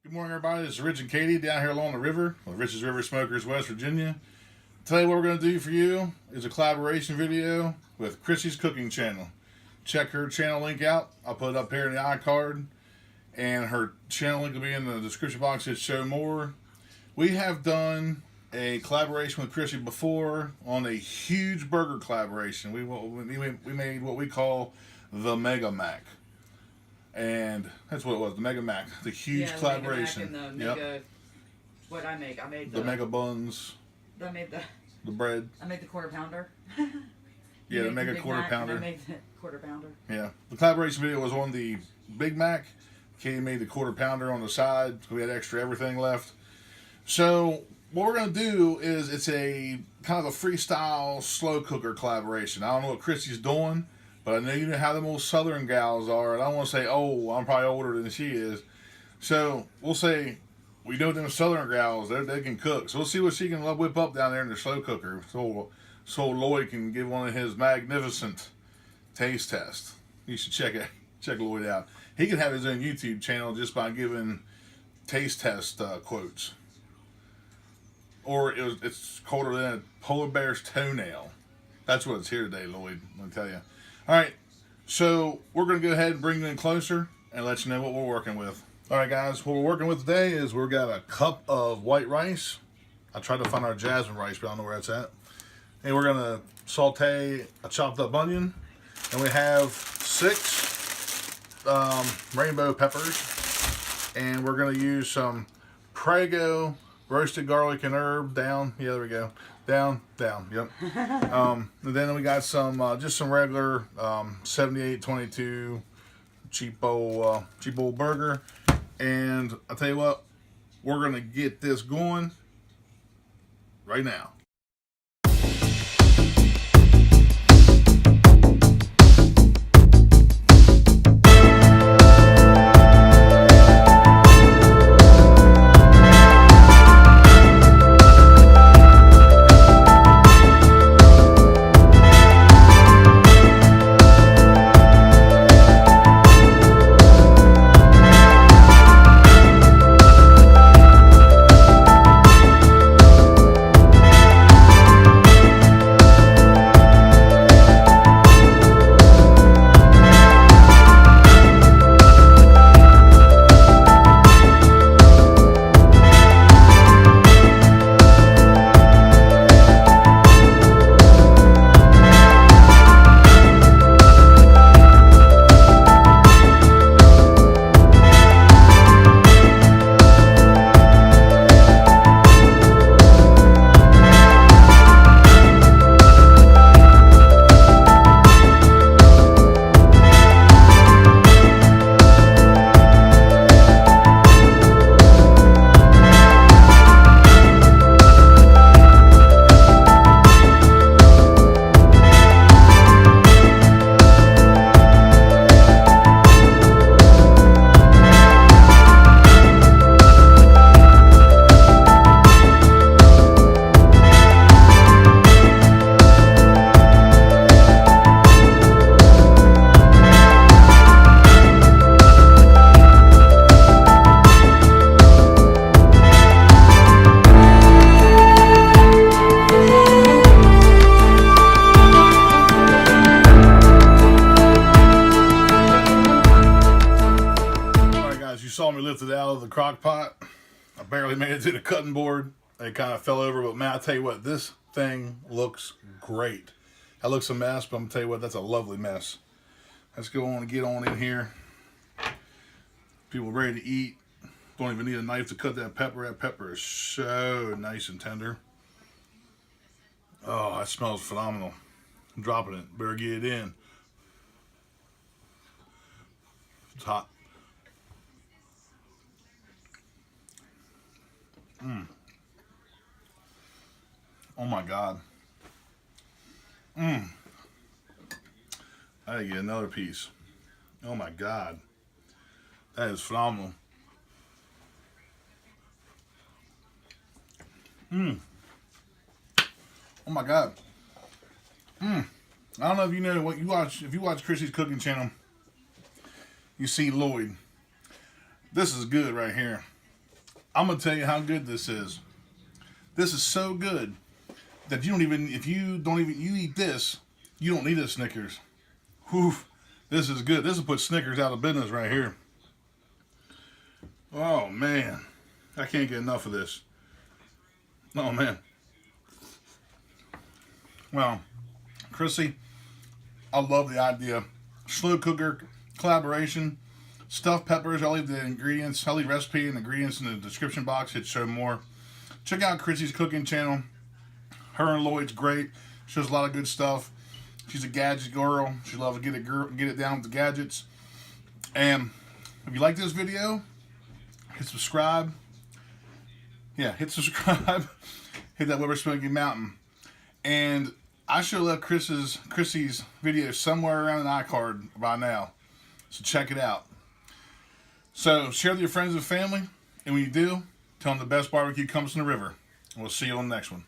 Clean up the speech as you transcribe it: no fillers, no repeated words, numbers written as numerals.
Good morning, everybody. This is Rich and Katie down here along the river with Rich's River Smokers, West Virginia. Today, what we're going to do for you is a collaboration video with Christy's cooking channel. Check her channel link out. I'll put it up here in the iCard, and her channel link will be in the description box to show more. We have done a collaboration with Christy before on a huge burger collaboration. We made what we call the Mega Mac. And that's what it was, the Mega Mac, the huge collaboration. Mega Mac and the Mega, what I made the Mega buns. I made the bread. I made the quarter pounder. Yeah, the Mega quarter pounder. I made the quarter pounder. Yeah, the collaboration video was on the Big Mac. Katie made the quarter pounder on the side. We had extra everything left. So what we're gonna do is it's a kind of a freestyle slow cooker collaboration. I don't know what Christy's doing, but I know you know how them old Southern gals are, and I don't want to say, oh, I'm probably older than she is. So we'll say, we know them Southern gals, they can cook. So we'll see what she can whip up down there in the slow cooker. So Lloyd can give one of his magnificent taste tests. You should check Lloyd out. He can have his own YouTube channel just by giving taste test quotes. Or it's colder than a polar bear's toenail. That's what it's here today, Lloyd, I'm going to tell you. All right, so we're going to go ahead and bring you in closer and let you know what we're working with. All right, guys, what we're working with today is we've got a cup of white rice. I tried to find our jasmine rice, but I don't know where it's at. And we're going to saute a chopped up onion. And we have 6 rainbow peppers. And we're going to use some Prego roasted garlic and herb down. Yeah, there we go. Down, yep. And then we got some, just some regular 7822 cheap old burger. And I'll tell you what, we're going to get this going right now. Saw me lift it out of the crock pot. I barely made it to the cutting board. It kind of fell over, but man, I tell you what, this thing looks great. That looks a mess, but I'm gonna tell you what, that's a lovely mess. Let's go on and get on in here. People ready to eat. Don't even need a knife to cut that pepper. That pepper is so nice and tender. Oh, that smells phenomenal. I'm dropping it. Better get it in. It's hot. Oh my God. I gotta get another piece. Oh my God. That is phenomenal. Oh my God. I don't know if you know what you watch. If you watch Christy's cooking channel, you see Lloyd. This is good right here. I'm gonna tell you how good this is. This is so good that you eat this, you don't need a Snickers. Whew, this is good. This will put Snickers out of business right here. Oh man, I can't get enough of this. Oh man. Well, Christy, I love the idea. Slow cooker collaboration. Stuffed peppers. I'll leave the ingredients. I'll leave recipe and ingredients in the description box. It show more. Check out Christy's cooking channel. Her and Lloyd's great. She does a lot of good stuff. She's a gadget girl. She loves to get it down with the gadgets. And if you like this video, hit subscribe. Yeah, hit subscribe. Hit that Weber Smoky Mountain. And I should have left Christy's video somewhere around an iCard by now. So check it out. So share with your friends and family. And when you do, tell them the best barbecue comes from the river. We'll see you on the next one.